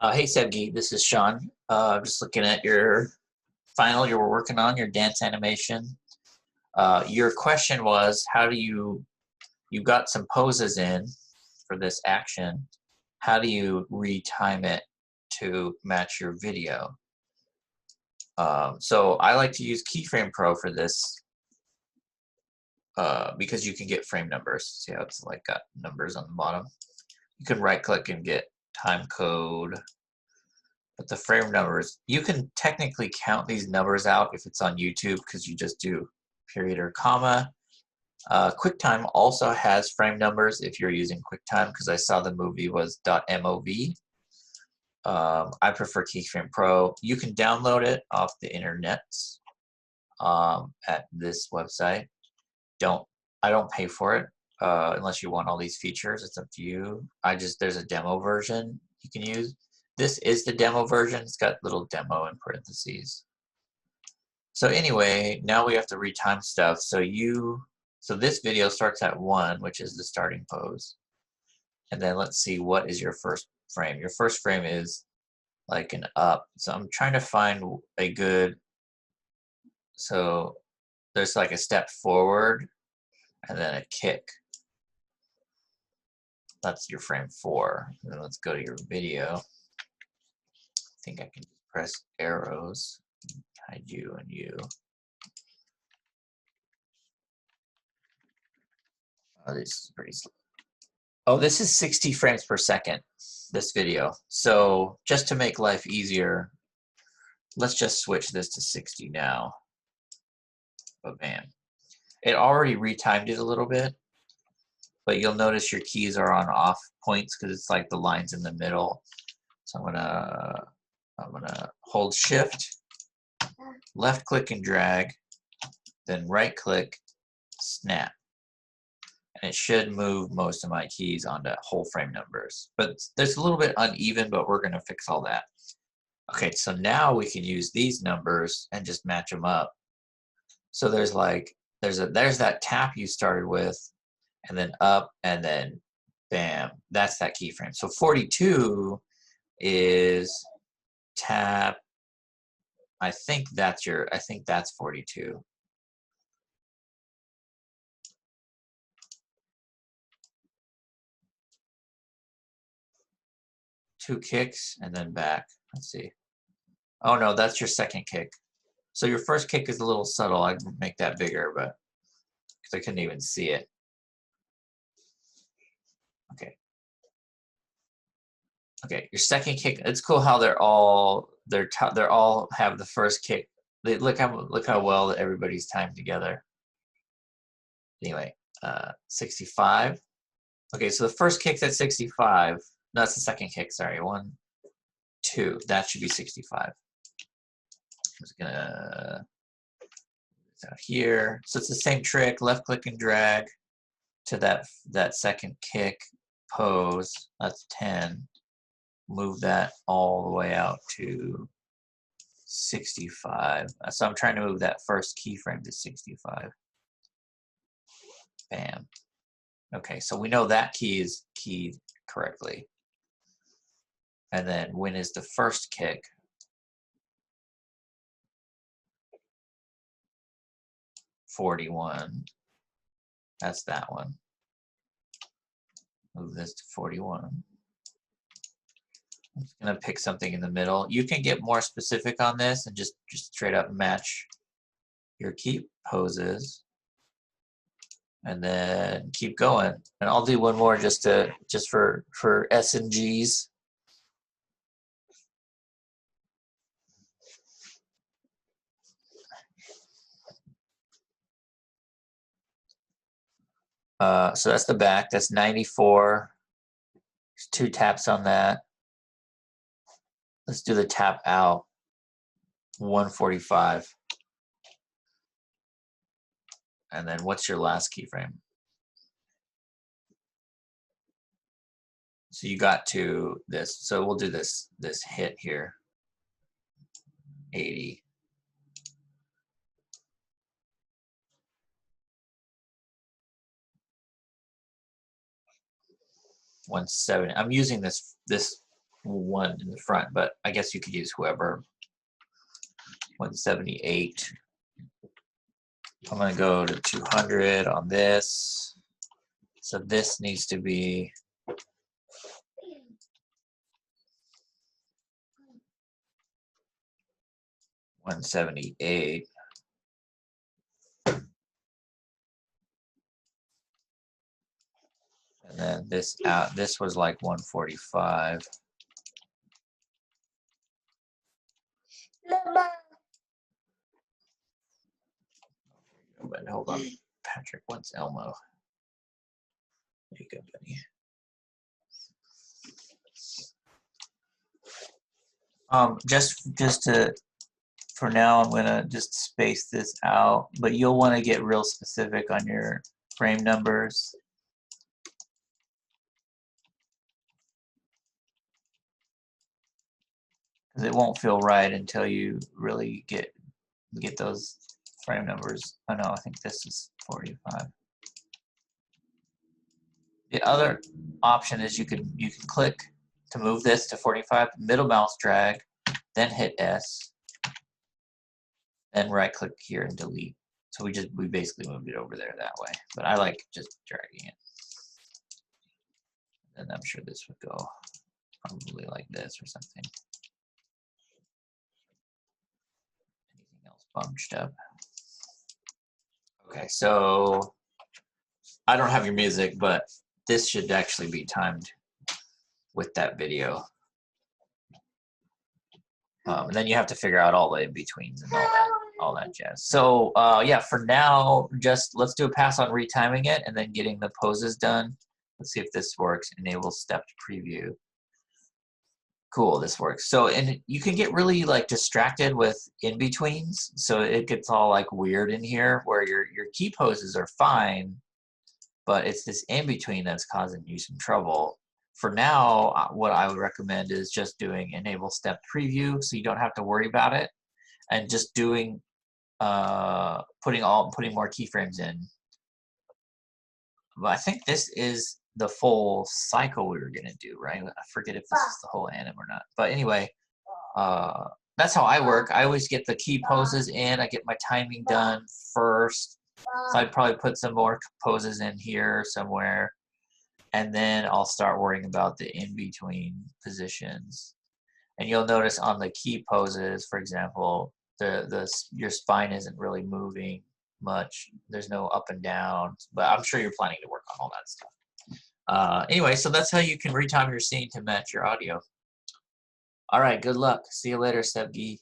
Hey Sevgi, this is Sean. Just looking at your final you were working on, your dance animation. Your question was, how do you got some poses in for this action. How do you retime it to match your video? So I like to use Keyframe Pro for this because you can get frame numbers. See how it's like got numbers on the bottom? You can right click and get time code. But the frame numbers, you can technically count these numbers out if it's on YouTube because you just do period or comma. QuickTime also has frame numbers if you're using QuickTime because I saw the movie was .mov. I prefer Keyframe Pro. You can download it off the internet at this website. I don't pay for it unless you want all these features. It's up to you. There's a demo version you can use. This is the demo version. It's got little demo in parentheses. So anyway, now we have to retime stuff. So this video starts at 1, which is the starting pose. And then let's see, what is your first frame? Your first frame is like an up. So I'm trying to find a good, so there's like a step forward and then a kick. That's your frame 4. And then let's go to your video. I think I can press arrows, hide you and you. Oh, this is pretty slow. Oh, this is 60 frames per second, this video. So just to make life easier, let's just switch this to 60 now. But man, it already retimed it a little bit, but you'll notice your keys are on off points because it's like the lines in the middle. So I'm gonna hold Shift, left click and drag, then right click, snap. And it should move most of my keys onto whole frame numbers. But there's a little bit uneven, but we're gonna fix all that. Okay, so now we can use these numbers and just match them up. So there's that tap you started with, and then up, and then bam, that's that keyframe. So 42 is tap. I think that's 42. Two kicks and then back. Let's see. Oh no, that's your second kick. So your first kick is a little subtle. I'd make that bigger, but because I couldn't even see it. Okay. Okay, your second kick. It's cool how they're all have the first kick. Look how well everybody's timed together. Anyway, 65. Okay, so the first kick's at 65. No, that's the second kick. Sorry, 1, 2. That should be 65. I'm just gonna out here. So it's the same trick. Left click and drag to that second kick pose. That's 10. Move that all the way out to 65. So I'm trying to move that first keyframe to 65. Bam. Okay, so we know that key is keyed correctly. And then when is the first kick? 41. That's that one. Move this to 41. I'm just gonna pick something in the middle. You can get more specific on this and just straight up match your key poses, and then keep going. And I'll do one more just for S and G's. So that's the back. That's 94. There's 2 taps on that. Let's do the tap out. 145. And then what's your last keyframe? So you got to this. So we'll do this hit here. 80. 170. I'm using this one in the front, but I guess you could use whoever. 178. I'm going to go to 200 on this. So this needs to be 178. And then this was like 145. But hold on, Patrick, what's Elmo? There you go, buddy. For now, I'm gonna just space this out, but you'll want to get real specific on your frame numbers. Because it won't feel right until you really get those frame numbers. Oh no, I think this is 45. The other option is you can click to move this to 45, middle mouse drag, then hit S, then right click here and delete. So we basically moved it over there that way. But I like just dragging it. And I'm sure this would go probably like this or something. Anything else bunched up? Okay, so I don't have your music, but this should actually be timed with that video. And then you have to figure out all the in-betweens and all that jazz. So yeah, for now, just let's do a pass on retiming it and then getting the poses done. Let's see if this works. Enable stepped preview. Cool, this works. So, and you can get really like distracted with in-betweens. So it gets all like weird in here where your key poses are fine, but it's this in-between that's causing you some trouble. For now, what I would recommend is just doing enable step preview so you don't have to worry about it, and just doing putting more keyframes in. But I think this is the full cycle we were gonna do, right? I forget if this is the whole anim or not. But anyway, that's how I work. I always get the key poses in. I get my timing done first. So I'd probably put some more poses in here somewhere, and then I'll start worrying about the in-between positions. And you'll notice on the key poses, for example, your spine isn't really moving much. There's no up and down, but I'm sure you're planning to work on all that stuff. Anyway, so that's how you can retime your scene to match your audio. All right, good luck. See you later, Sevgi.